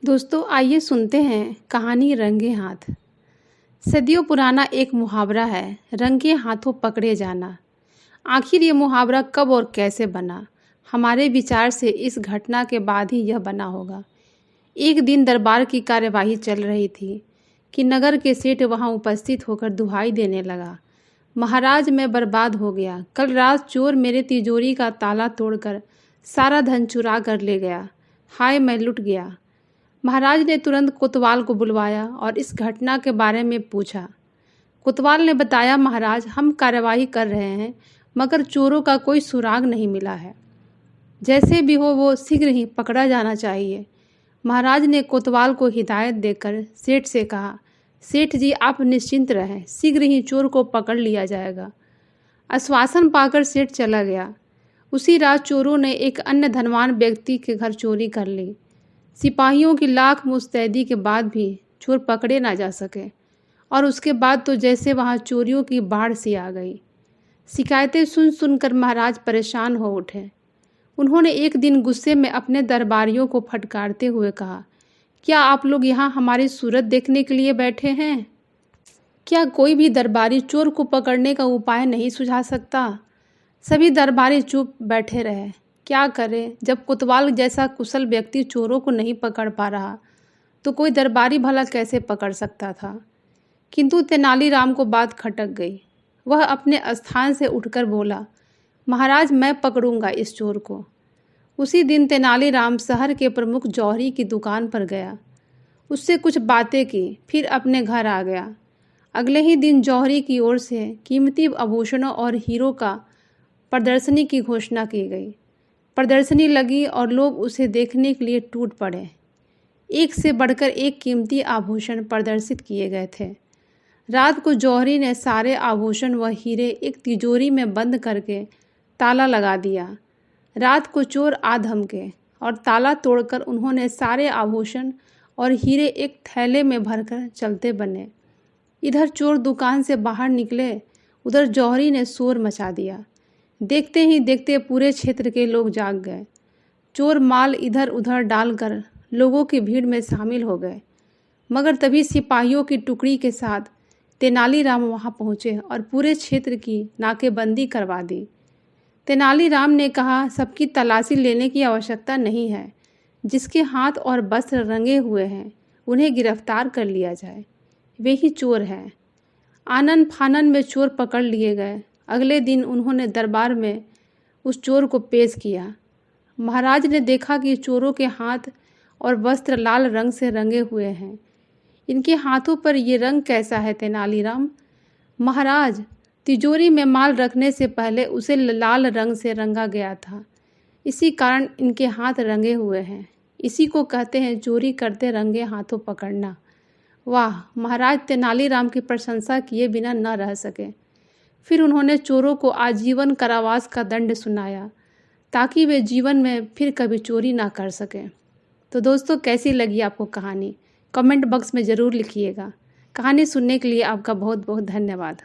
दोस्तों आइए सुनते हैं कहानी रंगे हाथ। सदियों पुराना एक मुहावरा है, रंगे हाथों पकड़े जाना। आखिर ये मुहावरा कब और कैसे बना? हमारे विचार से इस घटना के बाद ही यह बना होगा। एक दिन दरबार की कार्यवाही चल रही थी कि नगर के सेठ वहां उपस्थित होकर दुहाई देने लगा। महाराज, मैं बर्बाद हो गया। कल रात चोर मेरे तिजोरी का ताला तोड़कर सारा धन चुरा कर ले गया। हाय, मैं लुट गया। महाराज ने तुरंत कोतवाल को बुलवाया और इस घटना के बारे में पूछा। कोतवाल ने बताया, महाराज, हम कार्यवाही कर रहे हैं मगर चोरों का कोई सुराग नहीं मिला है। जैसे भी हो वो शीघ्र ही पकड़ा जाना चाहिए। महाराज ने कोतवाल को हिदायत देकर सेठ से कहा, सेठ जी आप निश्चिंत रहें, शीघ्र ही चोर को पकड़ लिया जाएगा। आश्वासन पाकर सेठ चला गया। उसी रात चोरों ने एक अन्य धनवान व्यक्ति के घर चोरी कर ली। सिपाहियों की लाख मुस्तैदी के बाद भी चोर पकड़े ना जा सके और उसके बाद तो जैसे वहां चोरियों की बाढ़ सी आ गई। शिकायतें सुन सुनकर महाराज परेशान हो उठे। उन्होंने एक दिन गुस्से में अपने दरबारियों को फटकारते हुए कहा, क्या आप लोग यहाँ हमारी सूरत देखने के लिए बैठे हैं? क्या कोई भी दरबारी चोर को पकड़ने का उपाय नहीं सुझा सकता? सभी दरबारी चुप बैठे रहे। क्या करें, जब कोतवाल जैसा कुशल व्यक्ति चोरों को नहीं पकड़ पा रहा तो कोई दरबारी भला कैसे पकड़ सकता था। किंतु तेनालीराम को बात खटक गई। वह अपने स्थान से उठकर बोला, महाराज, मैं पकड़ूंगा इस चोर को। उसी दिन तेनालीराम शहर के प्रमुख जौहरी की दुकान पर गया। उससे कुछ बातें की, फिर अपने घर आ गया। अगले ही दिन जौहरी की ओर से कीमती आभूषणों और हीरो का प्रदर्शनी की घोषणा की गई। प्रदर्शनी लगी और लोग उसे देखने के लिए टूट पड़े। एक से बढ़कर एक कीमती आभूषण प्रदर्शित किए गए थे। रात को जौहरी ने सारे आभूषण व हीरे एक तिजोरी में बंद करके ताला लगा दिया। रात को चोर आ धमके और ताला तोड़कर उन्होंने सारे आभूषण और हीरे एक थैले में भरकर चलते बने। इधर चोर दुकान से बाहर निकले, उधर जौहरी ने शोर मचा दिया। देखते ही देखते पूरे क्षेत्र के लोग जाग गए। चोर माल इधर उधर डालकर लोगों की भीड़ में शामिल हो गए। मगर तभी सिपाहियों की टुकड़ी के साथ तेनालीराम वहां पहुंचे और पूरे क्षेत्र की नाकेबंदी करवा दी। तेनालीराम ने कहा, सबकी तलाशी लेने की आवश्यकता नहीं है। जिसके हाथ और वस्त्र रंगे हुए हैं उन्हें गिरफ्तार कर लिया जाए, वे ही चोर हैं। आनन फानन में चोर पकड़ लिए गए। अगले दिन उन्होंने दरबार में उस चोर को पेश किया। महाराज ने देखा कि चोरों के हाथ और वस्त्र लाल रंग से रंगे हुए हैं। इनके हाथों पर ये रंग कैसा है तेनालीराम? महाराज, तिजोरी में माल रखने से पहले उसे लाल रंग से रंगा गया था, इसी कारण इनके हाथ रंगे हुए हैं। इसी को कहते हैं चोरी करते रंगे हाथों पकड़ना। वाह! महाराज तेनालीराम की प्रशंसा किए बिना न रह सके। फिर उन्होंने चोरों को आजीवन कारावास का दंड सुनाया ताकि वे जीवन में फिर कभी चोरी ना कर सकें। तो दोस्तों, कैसी लगी आपको कहानी? कमेंट बॉक्स में ज़रूर लिखिएगा। कहानी सुनने के लिए आपका बहुत बहुत धन्यवाद।